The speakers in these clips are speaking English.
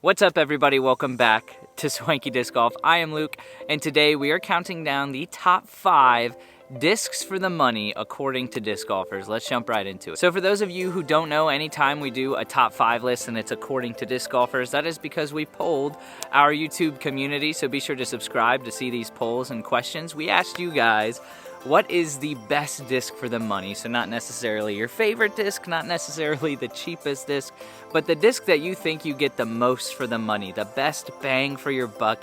What's up, everybody? Welcome back to Swanky Disc Golf. I am Luke, and today we are counting down the top 5 discs for the money according to disc golfers. Let's jump right into it. So for those of you who don't know, anytime we do a top 5 list and it's according to disc golfers, that is because we polled our YouTube community, so be sure to subscribe to see these polls and questions. We asked you guys, what is the best disc for the money? So not necessarily your favorite disc, not necessarily the cheapest disc, but the disc that you think you get the most for the money, the best bang for your buck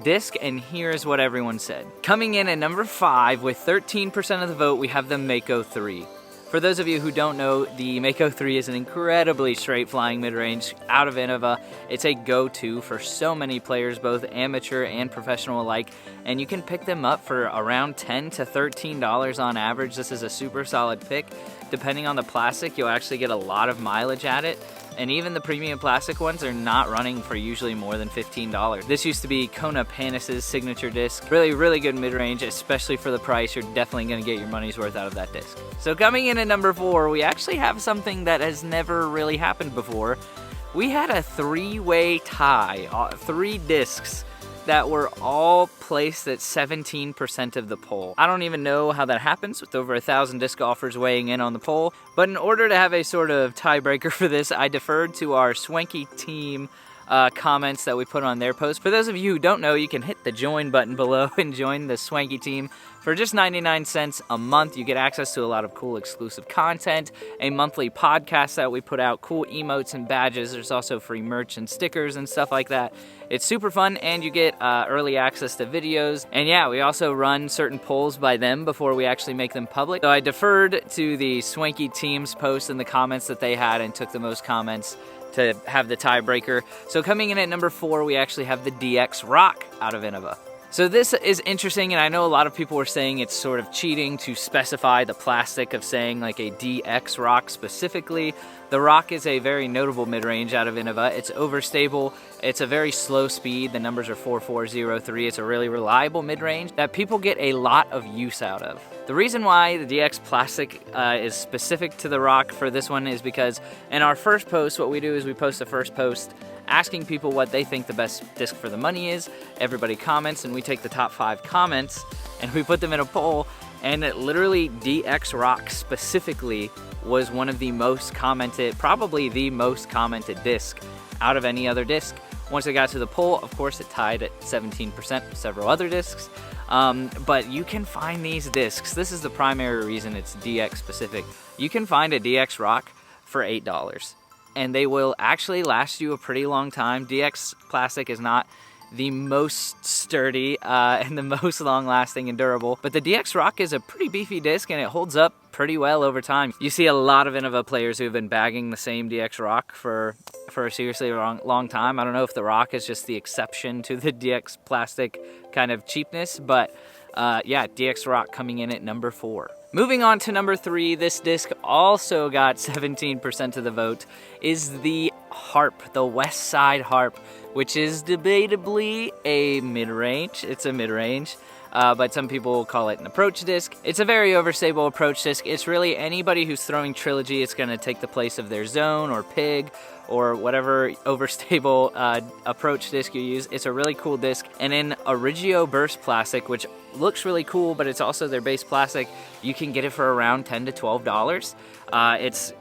disc, and here's what everyone said. Coming in at number 5 with 13% of the vote, we have the Mako 3. For those of you who don't know, the Mako 3 is an incredibly straight flying mid-range out of Innova. It's a go-to for so many players, both amateur and professional alike, and you can pick them up for around $10 to $13 on average. This is a super solid pick. Depending on the plastic, you'll actually get a lot of mileage at it. And even the premium plastic ones are not running for usually more than $15. This used to be Kona Panis' signature disc. Really good mid-range, especially for the price. You're definitely gonna get your money's worth out of that disc. So coming in at number 4, we actually have something that has never really happened before. We had a 3-way tie, 3 discs that were all placed at 17% of the poll. I don't even know how that happens with over 1,000 disc golfers weighing in on the poll, but in order to have a sort of tiebreaker for this, I deferred to our Swanky team comments that we put on their post. For those of you who don't know, you can hit the join button below and join the Swanky team. For just 99 cents a month, you get access to a lot of cool exclusive content, a monthly podcast that we put out, cool emotes and badges. There's also free merch and stickers and stuff like that. It's super fun, and you get early access to videos. And yeah, we also run certain polls by them before we actually make them public. So I deferred to the Swanky team's post and the comments that they had and took the most comments to have the tiebreaker. So coming in at number 4, we actually have the DX Rock out of Innova. So this is interesting, and I know a lot of people were saying it's sort of cheating to specify the plastic of saying like a DX Rock specifically. The Rock is a very notable mid-range out of Innova. It's overstable. It's a very slow speed. The numbers are 4403. It's a really reliable mid-range that people get a lot of use out of. The reason why the DX plastic is specific to the Rock for this one is because in our first post, what we do is we post the first post asking people what they think the best disc for the money is. Everybody comments, and we take the top 5 comments and we put them in a poll, and it literally DX Rock specifically was one of the most commented, probably the most commented disc out of any other disc. Once it got to the poll, of course, it tied at 17% with several other discs. But you can find these discs. This is the primary reason it's DX specific. You can find a DX Rock for $8. And they will actually last you a pretty long time. DX plastic is not the most sturdy and the most long-lasting and durable, but the DX Rock is a pretty beefy disc, and it holds up pretty well over time. You see a lot of Innova players who have been bagging the same DX Rock for a seriously long time. I don't know if the Rock is just the exception to the DX plastic kind of cheapness, but yeah, DX Rock coming in at number 4. Moving on to number 3, this disc also got 17% of the vote, is the Harp, the West Side Harp, which is debatably a mid-range. It's a mid-range, but some people call it an approach disc. It's a very overstable approach disc. It's really anybody who's throwing Trilogy. It's going to take the place of their Zone or Pig or whatever overstable approach disc you use. It's a really cool disc. And in Origio Burst plastic, which looks really cool, but it's also their base plastic, you can get it for around $10 to $12.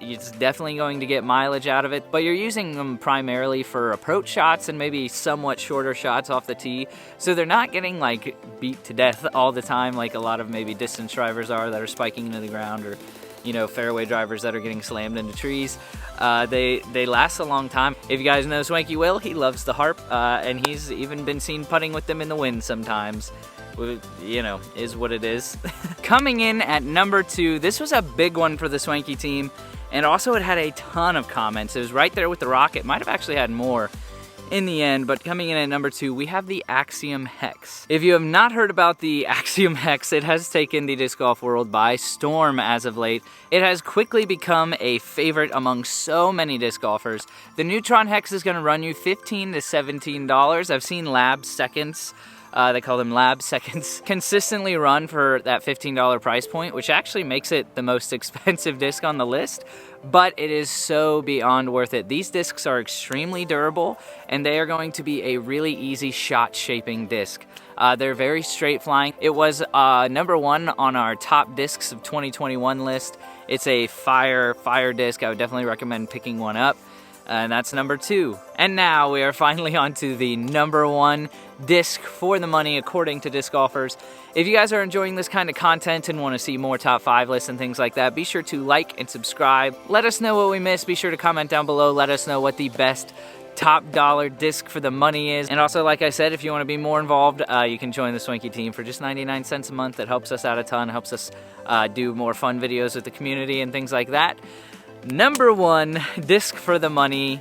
It's definitely going to get mileage out of it, but you're using them primarily for approach shots and maybe somewhat shorter shots off the tee, so they're not getting like beat to death all the time like a lot of maybe distance drivers are that are spiking into the ground, or you know, fairway drivers that are getting slammed into trees. They last a long time. If you guys know Swanky Will, he loves the Harp, and he's even been seen putting with them in the wind sometimes. You know, is what it is. Coming in at number 2, this was a big one for the Swanky team, and also it had a ton of comments. It was right there with the Rock. It might have actually had more in the end, but coming in at number 2, we have the Axiom Hex. If you have not heard about the Axiom Hex, it has taken the disc golf world by storm as of late. It has quickly become a favorite among so many disc golfers. The Neutron Hex is going to run you $15 to $17. I've seen lab seconds They call them lab seconds. Consistently run for that $15 price point, which actually makes it the most expensive disc on the list, but it is so beyond worth it. These discs are extremely durable, and they are going to be a really easy shot shaping disc. They're very straight flying. It was #1 on our top discs of 2021 list. It's a fire disc. I would definitely recommend picking one up. And that's #2. And now we are finally on to the #1 disc for the money according to disc golfers. If you guys are enjoying this kind of content and want to see more top 5 lists and things like that, be sure to like and subscribe. Let us know what we missed. Be sure to comment down below. Let us know what the best top dollar disc for the money is. And also, like I said, if you want to be more involved, you can join the Swanky team for just 99 cents a month. It helps us out a ton, helps us do more fun videos with the community and things like that. #1 disc for the money,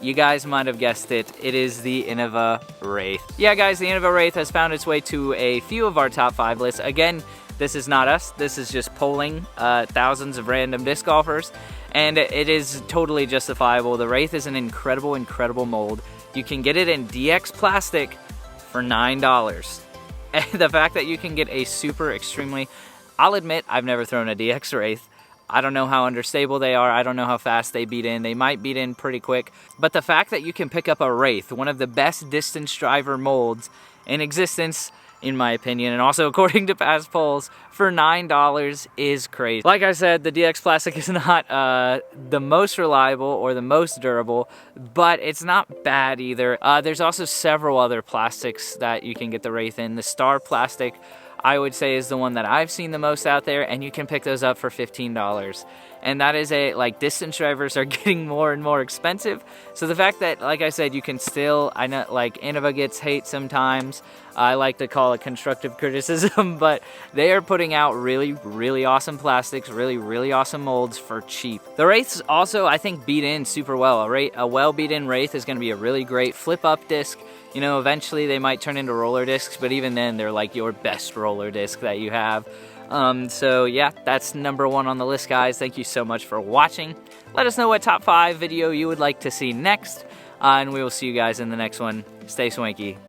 you guys might have guessed it, it is the Innova Wraith. Yeah guys, the Innova Wraith has found its way to a few of our top 5 lists. Again, this is not us, this is just polling thousands of random disc golfers, and it is totally justifiable. The Wraith is an incredible mold. You can get it in DX plastic for $9. And the fact that you can get a super extremely, I'll admit, I've never thrown a DX Wraith. I don't know how understable they are. I don't know how fast they beat in. They might beat in pretty quick. But the fact that you can pick up a Wraith, one of the best distance driver molds in existence, in my opinion, and also according to past polls, for $9 is crazy. Like I said, the DX plastic is not the most reliable or the most durable, but it's not bad either. There's also several other plastics that you can get the Wraith in. The Star plastic, I would say, is the one that I've seen the most out there, and you can pick those up for $15. And that is distance drivers are getting more and more expensive. So the fact that, like I said, you can still, I know Innova gets hate sometimes. I like to call it constructive criticism, but they are putting out really awesome plastics, really awesome molds for cheap. The Wraiths also, I think, beat in super well. A well beat in Wraith is gonna be a really great flip up disc. You know, eventually they might turn into roller discs, but even then they're like your best roller disc that you have. So yeah, that's #1 on the list, guys. Thank you so much for watching. Let us know what top 5 video you would like to see next, and we will see you guys in the next one. Stay swanky.